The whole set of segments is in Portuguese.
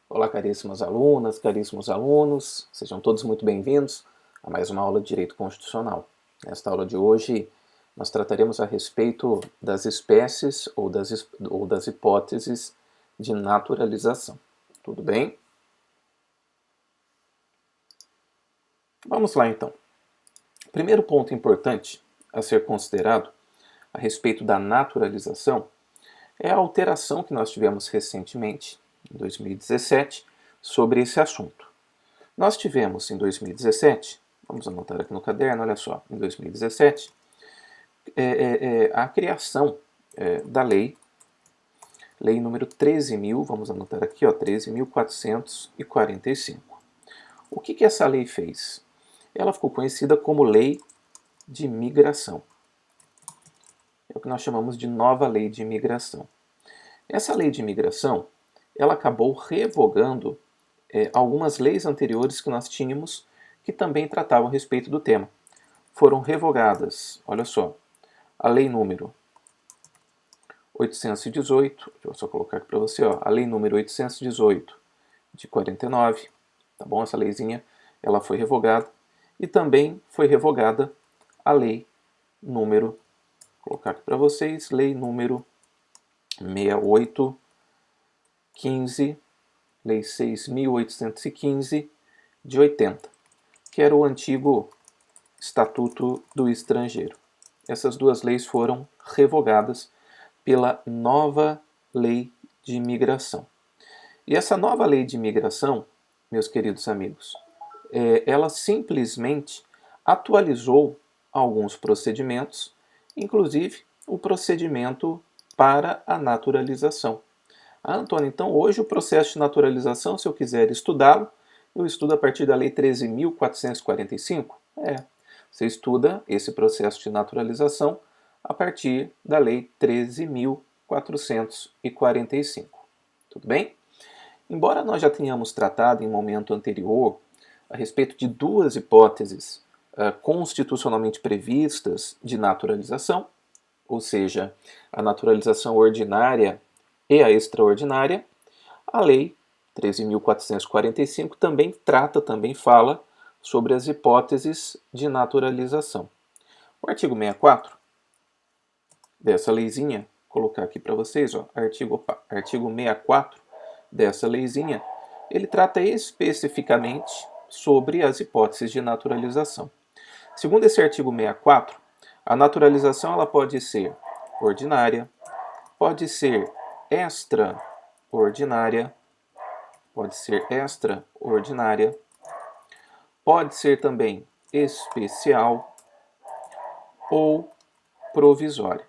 Olá, caríssimas alunas, caríssimos alunos, sejam todos muito bem-vindos a mais uma aula de Direito Constitucional. Nesta aula de hoje, nós trataremos a respeito das espécies ou das hipóteses de naturalização. Tudo bem? Vamos lá, então. O primeiro ponto importante a ser considerado a respeito da naturalização é a alteração que nós tivemos recentemente, em 2017, sobre esse assunto. Nós tivemos em 2017, vamos anotar aqui no caderno, olha só, em 2017, a criação da lei número 13.000, vamos anotar aqui, 13.445. O que essa lei fez? Ela ficou conhecida como Lei de Migração. É o que nós chamamos de Nova Lei de Imigração. Essa Lei de Imigração, ela acabou revogando algumas leis anteriores que nós tínhamos que também tratavam a respeito do tema. Foram revogadas, olha só, a Lei número 818, deixa eu só colocar aqui para você, a Lei número 818 de 49, tá bom? Essa leizinha, ela foi revogada. E também foi revogada a Lei número, vou colocar aqui para vocês, Lei número 6815, Lei 6.815 de 80, que era o antigo Estatuto do Estrangeiro. Essas duas leis foram revogadas pela nova Lei de Imigração. E essa nova Lei de Imigração, meus queridos amigos, ela simplesmente atualizou alguns procedimentos, inclusive o procedimento para a naturalização. Antônio, então hoje o processo de naturalização, se eu quiser estudá-lo, eu estudo a partir da Lei 13.445? Você estuda esse processo de naturalização a partir da Lei 13.445. Tudo bem? Embora nós já tenhamos tratado em momento anterior a respeito de duas hipóteses constitucionalmente previstas de naturalização, ou seja, a naturalização ordinária e a extraordinária, a Lei 13.445 também fala sobre as hipóteses de naturalização. O artigo 64 dessa leizinha, vou colocar aqui para vocês, artigo 64 dessa leizinha, ele trata especificamente sobre as hipóteses de naturalização. Segundo esse artigo 64, a naturalização ela pode ser ordinária, pode ser extraordinária, pode ser também especial ou provisória.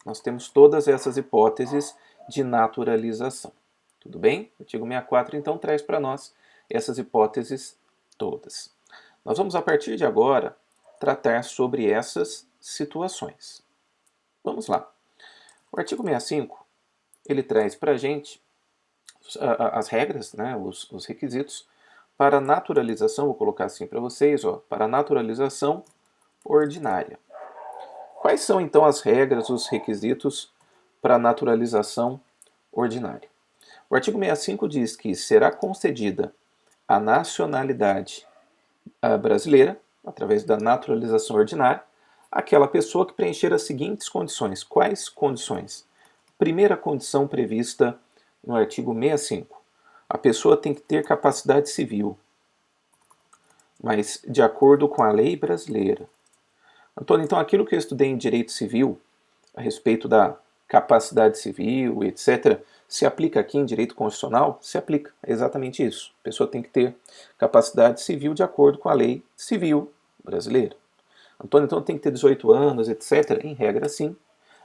Nós temos todas essas hipóteses de naturalização. Tudo bem? O artigo 64, então, traz para nós essas hipóteses todas. Nós vamos, a partir de agora, tratar sobre essas situações. Vamos lá. O artigo 65, ele traz para a gente as regras, né, os requisitos para naturalização, vou colocar assim para vocês, para naturalização ordinária. Quais são então as regras, os requisitos para naturalização ordinária? O artigo 65 diz que será concedida a nacionalidade brasileira, através da naturalização ordinária, aquela pessoa que preencher as seguintes condições. Quais condições? Primeira condição prevista no artigo 65. A pessoa tem que ter capacidade civil, mas de acordo com a lei brasileira. Antônio, então aquilo que eu estudei em direito civil, a respeito da capacidade civil, etc., se aplica aqui em direito constitucional? Se aplica, é exatamente isso. A pessoa tem que ter capacidade civil de acordo com a lei civil brasileira. Antônio, então tem que ter 18 anos, etc., em regra sim.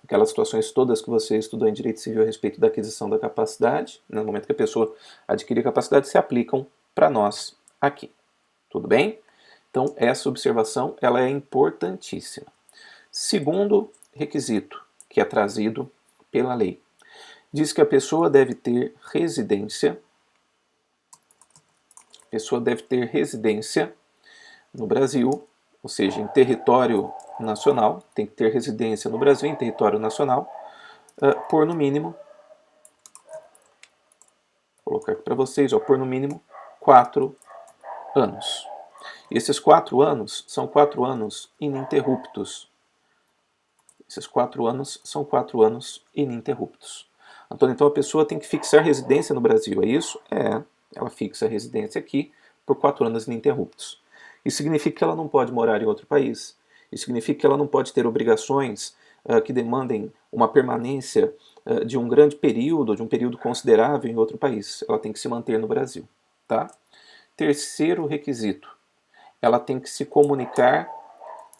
Aquelas situações todas que você estudou em direito civil a respeito da aquisição da capacidade, no momento que a pessoa adquire a capacidade, se aplicam para nós aqui. Tudo bem? Então, essa observação ela é importantíssima. Segundo requisito que é trazido pela lei, diz que a pessoa deve ter residência no Brasil, ou seja, em território nacional, tem que ter residência no Brasil, em território nacional, por no mínimo Vou colocar aqui para vocês, ó, por no mínimo 4 anos. Esses 4 anos são 4 anos ininterruptos. Esses 4 anos são 4 anos ininterruptos. Antônio, então a pessoa tem que fixar residência no Brasil, é isso? É, ela fixa a residência aqui por 4 anos ininterruptos. Isso significa que ela não pode morar em outro país. Isso significa que ela não pode ter obrigações que demandem uma permanência de um grande período, de um período considerável em outro país. Ela tem que se manter no Brasil. Tá? Terceiro requisito, ela tem que se comunicar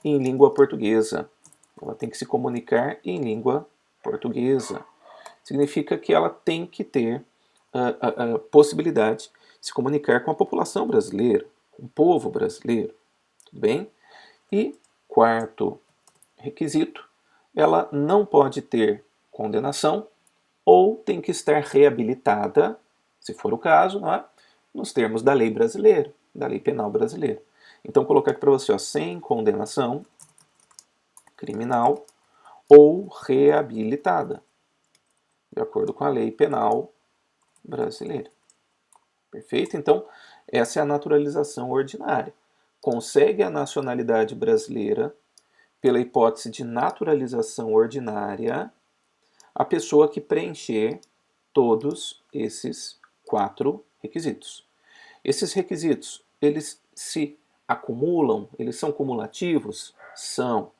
em língua portuguesa. Ela tem que se comunicar em língua portuguesa. Significa que ela tem que ter a possibilidade de se comunicar com a população brasileira, com o povo brasileiro. Tudo bem? E quarto requisito, ela não pode ter condenação ou tem que estar reabilitada, se for o caso, não é? Nos termos da lei brasileira, da lei penal brasileira. Então, colocar aqui para você, ó, sem condenação criminal ou reabilitada, de acordo com a lei penal brasileira. Perfeito? Então, essa é a naturalização ordinária. Consegue a nacionalidade brasileira pela hipótese de naturalização ordinária a pessoa que preencher todos esses 4 requisitos. Esses requisitos, eles se acumulam? Eles são cumulativos? São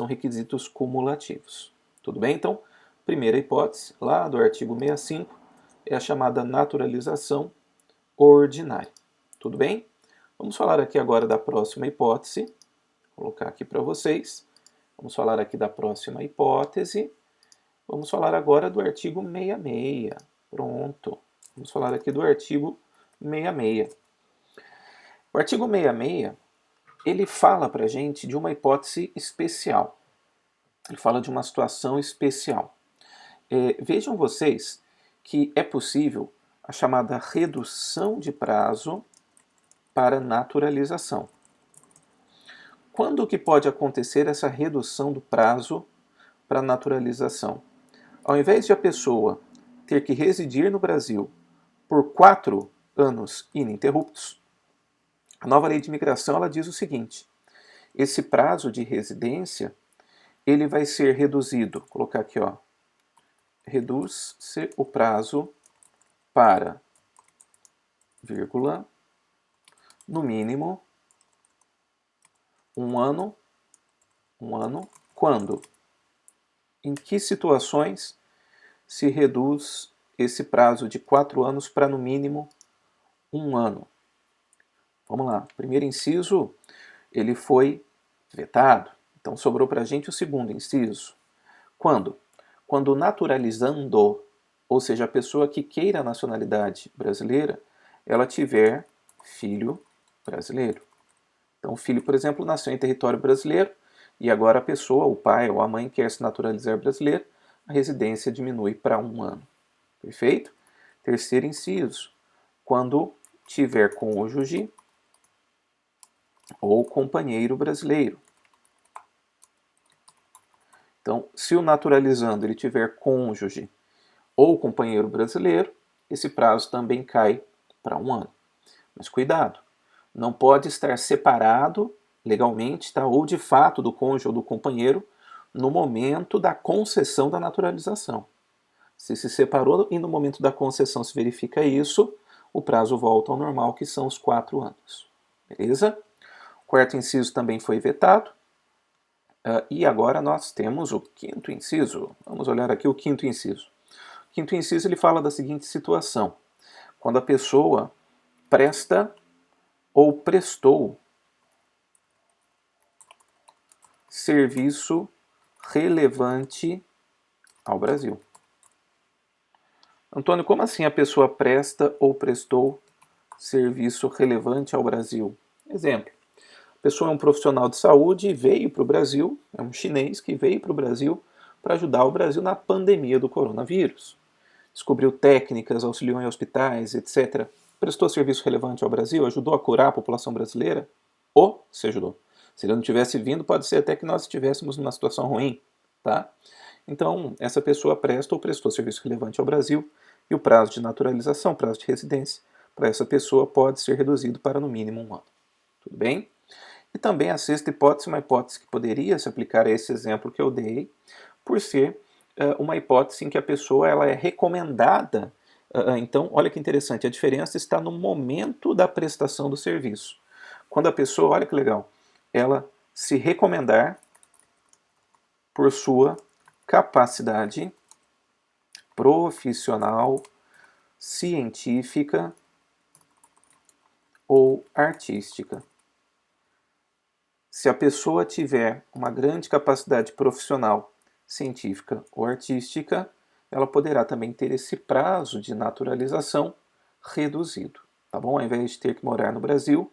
requisitos cumulativos. Tudo bem? Então, primeira hipótese, lá do artigo 65, é a chamada naturalização ordinária. Tudo bem? Vamos falar aqui agora da próxima hipótese. Vou colocar aqui para vocês. Vamos falar aqui da próxima hipótese. Vamos falar agora do artigo 66. Pronto. Vamos falar aqui do artigo 66. O artigo 66, ele fala para a gente de uma hipótese especial. Ele fala de uma situação especial. Vejam vocês que é possível a chamada redução de prazo para naturalização. Quando que pode acontecer essa redução do prazo para naturalização? Ao invés de a pessoa ter que residir no Brasil por 4 anos ininterruptos, a nova lei de imigração ela diz o seguinte: esse prazo de residência ele vai ser reduzido, vou colocar aqui, ó, reduz-se o prazo para, vírgula, no mínimo, um ano, quando? Em que situações se reduz esse prazo de 4 anos para no mínimo 1 ano? Vamos lá, primeiro inciso, ele foi vetado, então sobrou para a gente o segundo inciso. Quando? Quando naturalizando, ou seja, a pessoa que queira a nacionalidade brasileira, ela tiver filho brasileiro. Então o filho, por exemplo, nasceu em território brasileiro e agora a pessoa, o pai ou a mãe quer se naturalizar brasileiro, a residência diminui para 1 ano. Perfeito? Terceiro inciso, quando tiver cônjuge ou companheiro brasileiro. Então, se o naturalizando ele tiver cônjuge ou companheiro brasileiro, esse prazo também cai para 1 ano. Mas cuidado, não pode estar separado legalmente, tá? Ou de fato do cônjuge ou do companheiro no momento da concessão da naturalização. Se separou e no momento da concessão se verifica isso, o prazo volta ao normal, que são os 4 anos. Beleza? O quarto inciso também foi vetado. E agora nós temos o quinto inciso. Vamos olhar aqui o quinto inciso. O quinto inciso ele fala da seguinte situação: quando a pessoa presta ou prestou serviço relevante ao Brasil. Antônio, como assim a pessoa presta ou prestou serviço relevante ao Brasil? Exemplo: a pessoa é um profissional de saúde e veio para o Brasil, é um chinês que veio para o Brasil para ajudar o Brasil na pandemia do coronavírus. Descobriu técnicas, auxiliou em hospitais, etc. Prestou serviço relevante ao Brasil, ajudou a curar a população brasileira? Ou se ajudou. Se ele não tivesse vindo, pode ser até que nós estivéssemos numa situação ruim, tá? Então, essa pessoa presta ou prestou serviço relevante ao Brasil E o prazo de naturalização, prazo de residência, para essa pessoa pode ser reduzido para no mínimo 1 ano. Tudo bem? E também a sexta hipótese, uma hipótese que poderia se aplicar a esse exemplo que eu dei, por ser uma hipótese em que a pessoa ela é recomendada. Então, olha que interessante, a diferença está no momento da prestação do serviço. Quando a pessoa, olha que legal, ela se recomendar por sua capacidade profissional, científica ou artística. Se a pessoa tiver uma grande capacidade profissional, científica ou artística, ela poderá também ter esse prazo de naturalização reduzido, tá bom? Ao invés de ter que morar no Brasil,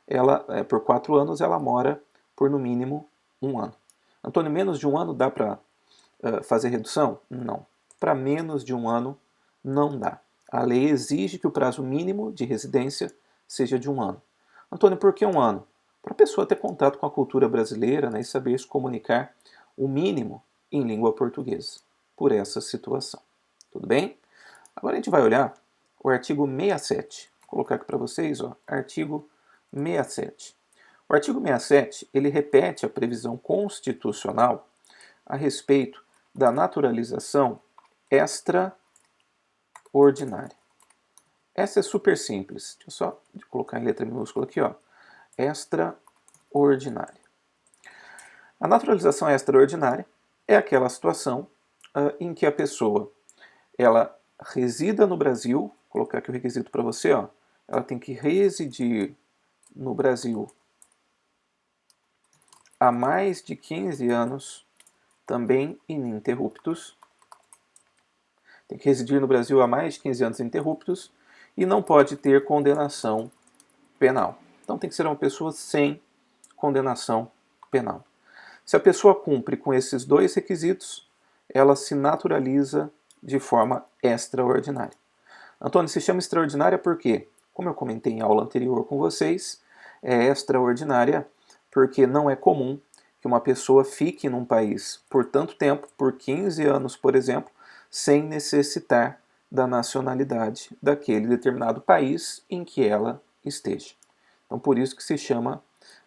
ela, por 4 anos, ela mora por no mínimo 1 ano. Antônio, menos de 1 ano dá para fazer redução? Não. Para menos de 1 ano, não dá. A lei exige que o prazo mínimo de residência seja de 1 ano. Antônio, por que 1 ano? Para a pessoa ter contato com a cultura brasileira, né, e saber se comunicar o mínimo em língua portuguesa, por essa situação. Tudo bem? Agora a gente vai olhar o artigo 67. Vou colocar aqui para vocês, ó, artigo 67. O artigo 67, ele repete a previsão constitucional a respeito da naturalização extraordinária. Essa é super simples. Deixa eu só colocar em letra minúscula aqui, ó. Extraordinária. A naturalização extraordinária é aquela situação em que a pessoa ela resida no Brasil, vou colocar aqui o requisito para você, ó. Ela tem que residir no Brasil há mais de 15 anos, também ininterruptos. Tem que residir no Brasil há mais de 15 anos ininterruptos e não pode ter condenação penal. Então tem que ser uma pessoa sem condenação penal. Se a pessoa cumpre com esses 2 requisitos, ela se naturaliza de forma extraordinária. Antônio, se chama extraordinária porque, como eu comentei em aula anterior com vocês, é extraordinária porque não é comum que uma pessoa fique num país por tanto tempo, por 15 anos, por exemplo, sem necessitar da nacionalidade daquele determinado país em que ela esteja. Então, por isso que se chama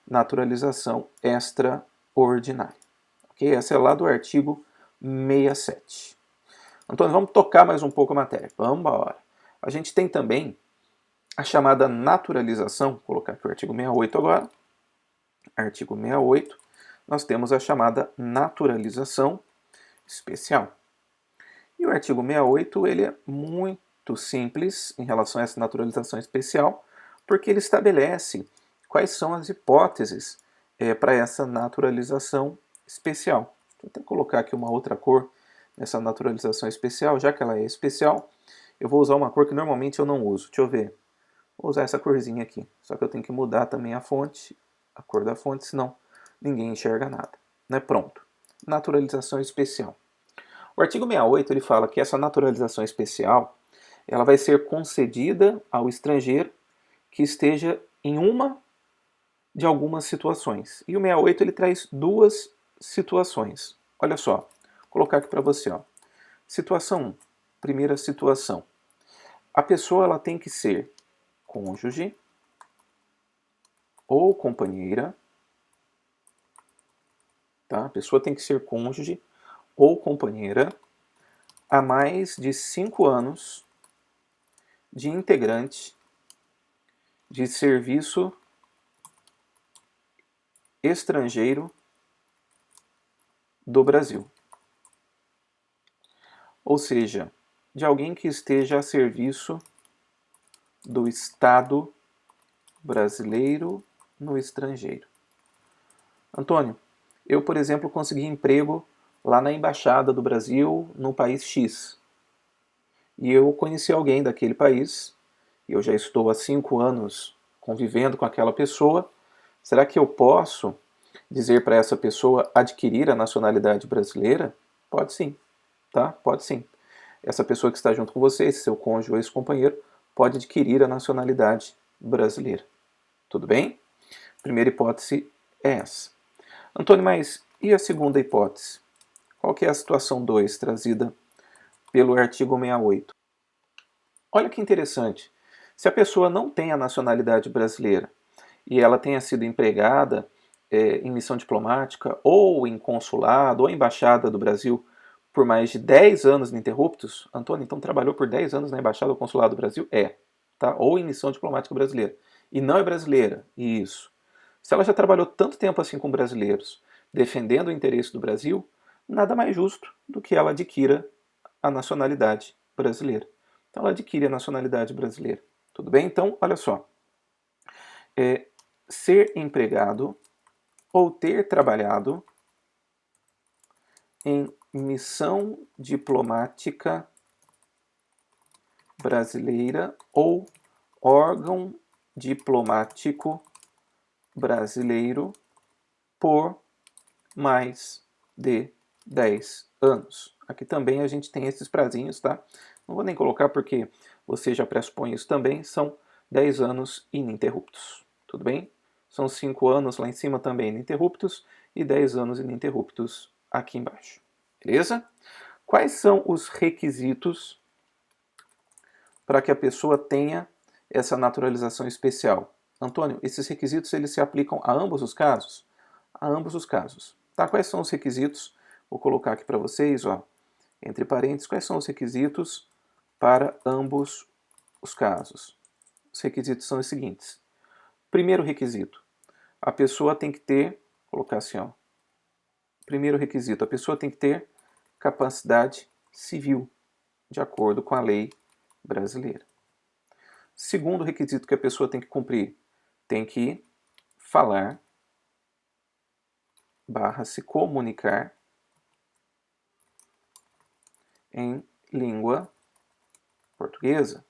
naturalização extraordinária. Okay? Essa é lá do artigo 67. Antônio, vamos tocar mais um pouco a matéria. Vamos embora. A gente tem também a chamada naturalização, vou colocar aqui o artigo 68 agora. Artigo 68, nós temos a chamada naturalização especial. E o artigo 68 ele é muito simples em relação a essa naturalização especial, porque ele estabelece quais são as hipóteses para essa naturalização especial. Vou até colocar aqui uma outra cor nessa naturalização especial, já que ela é especial, eu vou usar uma cor que normalmente eu não uso. Deixa eu ver. Vou usar essa corzinha aqui, só que eu tenho que mudar também a fonte, a cor da fonte, senão ninguém enxerga nada. Né? Pronto. Naturalização especial. O artigo 68 ele fala que essa naturalização especial ela vai ser concedida ao estrangeiro que esteja em uma de algumas situações. E o 68 ele traz 2 situações. Olha só, vou colocar aqui para você. Ó. Situação 1. Primeira situação. A pessoa ela tem que ser cônjuge ou companheira. Tá? A pessoa tem que ser cônjuge ou companheira há mais de 5 anos de integrante de serviço estrangeiro do Brasil. Ou seja, de alguém que esteja a serviço do Estado brasileiro no estrangeiro. Antônio, eu, por exemplo, consegui emprego lá na Embaixada do Brasil no país X. E eu conheci alguém daquele país, e eu já estou há 5 anos convivendo com aquela pessoa. Será que eu posso dizer para essa pessoa adquirir a nacionalidade brasileira? Pode sim, tá? Pode sim. Essa pessoa que está junto com você, esse seu cônjuge ou ex-companheiro, pode adquirir a nacionalidade brasileira. Tudo bem? Primeira hipótese é essa. Antônio, mas e a segunda hipótese? Qual que é a situação 2 trazida pelo artigo 68? Olha que interessante. Se a pessoa não tem a nacionalidade brasileira e ela tenha sido empregada em missão diplomática ou em consulado ou embaixada do Brasil por mais de 10 anos ininterruptos, Antônio, então trabalhou por 10 anos na embaixada ou consulado do Brasil? É, tá? Ou em missão diplomática brasileira. E não é brasileira, isso. Se ela já trabalhou tanto tempo assim com brasileiros, defendendo o interesse do Brasil, nada mais justo do que ela adquira a nacionalidade brasileira. Então ela adquire a nacionalidade brasileira. Tudo bem? Então, olha só. Ser empregado ou ter trabalhado em missão diplomática brasileira ou órgão diplomático brasileiro por mais de 10 anos. Aqui também a gente tem esses prazinhos, tá? Não vou nem colocar porque você já pressupõe isso também, são 10 anos ininterruptos, tudo bem? São 5 anos lá em cima também ininterruptos e 10 anos ininterruptos aqui embaixo, beleza? Quais são os requisitos para que a pessoa tenha essa naturalização especial? Antônio, esses requisitos eles se aplicam a ambos os casos? A ambos os casos. Tá? Quais são os requisitos? Vou colocar aqui para vocês, ó, entre parênteses, quais são os requisitos para ambos os casos? Os requisitos são os seguintes. Primeiro requisito, a pessoa tem que ter, vou colocar assim, ó, primeiro requisito, a pessoa tem que ter capacidade civil, de acordo com a lei brasileira. Segundo requisito que a pessoa tem que cumprir, tem que falar / se comunicar em língua portuguesa.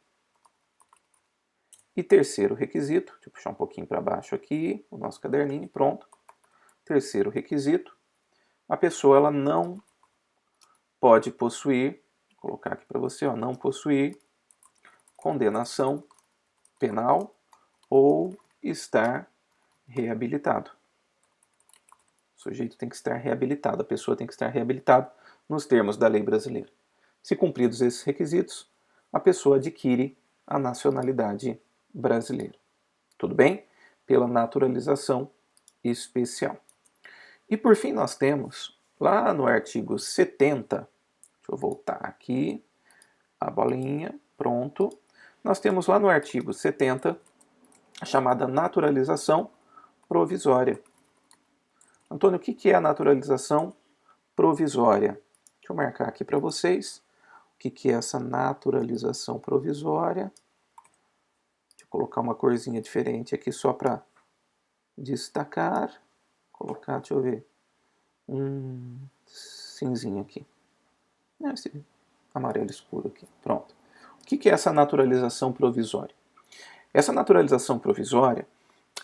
E terceiro requisito, deixa eu puxar um pouquinho para baixo aqui, o nosso caderninho, pronto. Terceiro requisito, a pessoa ela não pode possuir, vou colocar aqui para você, ó, não possuir condenação penal ou estar reabilitado. O sujeito tem que estar reabilitado, a pessoa tem que estar reabilitada nos termos da lei brasileira. Se cumpridos esses requisitos, a pessoa adquire a nacionalidade brasileira. Tudo bem? Pela naturalização especial. E por fim nós temos, lá no artigo 70, deixa eu voltar aqui, a bolinha, pronto. Nós temos lá no artigo 70 a chamada naturalização provisória. Antônio, o que é a naturalização provisória? Deixa eu marcar aqui para vocês o que é essa naturalização provisória. Deixa eu colocar uma corzinha diferente aqui só para destacar. Colocar, deixa eu ver, um cinzinho aqui. Esse amarelo escuro aqui. Pronto. O que é essa naturalização provisória? Essa naturalização provisória,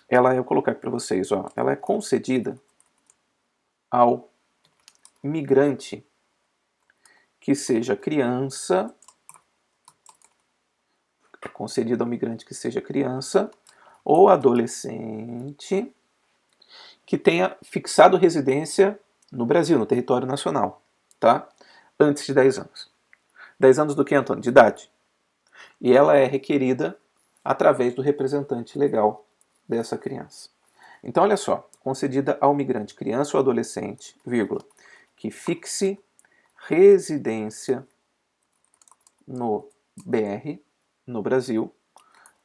eu colocar aqui para vocês, ó, ela é concedida ao migrante que seja criança, concedida ao migrante que seja criança ou adolescente que tenha fixado residência no Brasil, no território nacional, tá? Antes de 10 anos. 10 anos do que, Antônio? De idade. E ela é requerida através do representante legal dessa criança. Então, olha só, concedida ao migrante criança ou adolescente, vírgula, que fixe residência no BR, no Brasil,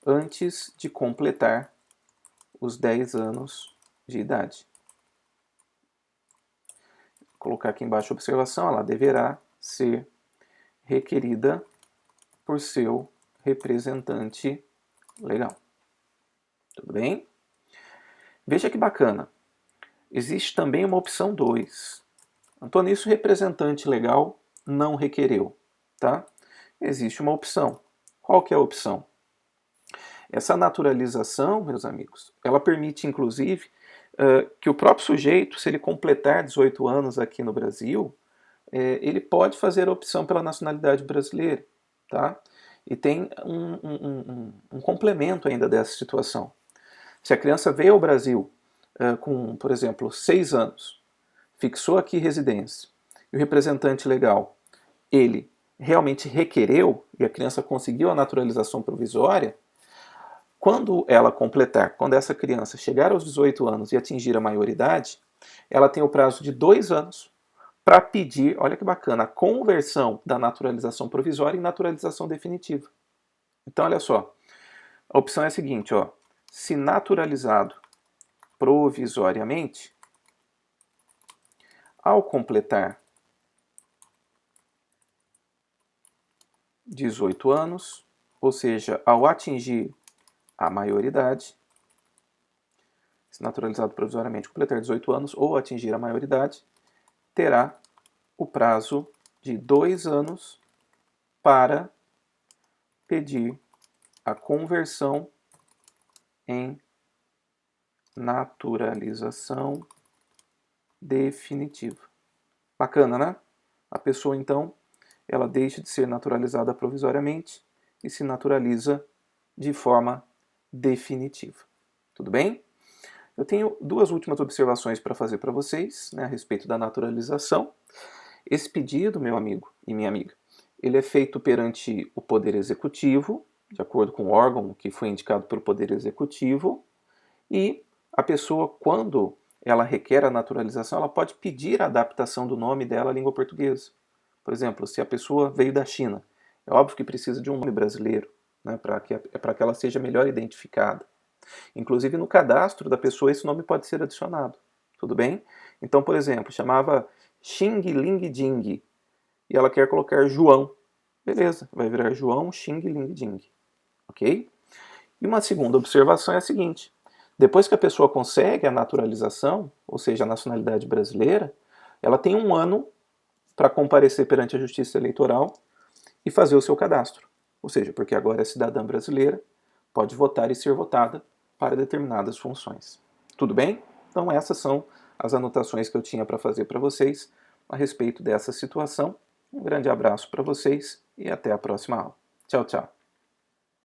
antes de completar os 10 anos de idade. Vou colocar aqui embaixo a observação, ela deverá ser requerida por seu representante legal. Tudo bem? Veja que bacana. Existe também uma opção 2. Antônio, isso representante legal não requereu, tá? Existe uma opção. Qual que é a opção? Essa naturalização, meus amigos, ela permite, inclusive, que o próprio sujeito, se ele completar 18 anos aqui no Brasil, ele pode fazer a opção pela nacionalidade brasileira, tá? E tem um complemento ainda dessa situação. Se a criança veio ao Brasil com, por exemplo, 6 anos, fixou aqui residência, e o representante legal, ele realmente requereu e a criança conseguiu a naturalização provisória, quando ela completar, quando essa criança chegar aos 18 anos e atingir a maioridade, ela tem o prazo de 2 anos para pedir, olha que bacana, a conversão da naturalização provisória em naturalização definitiva. Então, olha só, a opção é a seguinte, ó, se naturalizado provisoriamente, ao completar 18 anos, ou seja, ao atingir a maioridade, se naturalizado provisoriamente completar 18 anos ou atingir a maioridade, terá o prazo de 2 anos para pedir a conversão em naturalização definitiva. Bacana, né? A pessoa, então, ela deixa de ser naturalizada provisoriamente e se naturaliza de forma definitiva. Tudo bem? Eu tenho duas últimas observações para fazer para vocês, né, a respeito da naturalização. Esse pedido, meu amigo e minha amiga, ele é feito perante o Poder Executivo, de acordo com o órgão que foi indicado pelo Poder Executivo, e a pessoa, quando ela requer a naturalização, ela pode pedir a adaptação do nome dela à língua portuguesa. Por exemplo, se a pessoa veio da China, é óbvio que precisa de um nome brasileiro, né, para que ela seja melhor identificada. Inclusive, no cadastro da pessoa, esse nome pode ser adicionado. Tudo bem? Então, por exemplo, chamava Xing Ling Ding e ela quer colocar João. Beleza, vai virar João Xing Ling Ding. Ok? E uma segunda observação é a seguinte: depois que a pessoa consegue a naturalização, ou seja, a nacionalidade brasileira, ela tem um ano para comparecer perante a Justiça Eleitoral e fazer o seu cadastro. Ou seja, porque agora é cidadã brasileira, pode votar e ser votada para determinadas funções. Tudo bem? Então essas são as anotações que eu tinha para fazer para vocês a respeito dessa situação. Um grande abraço para vocês e até a próxima aula. Tchau, tchau.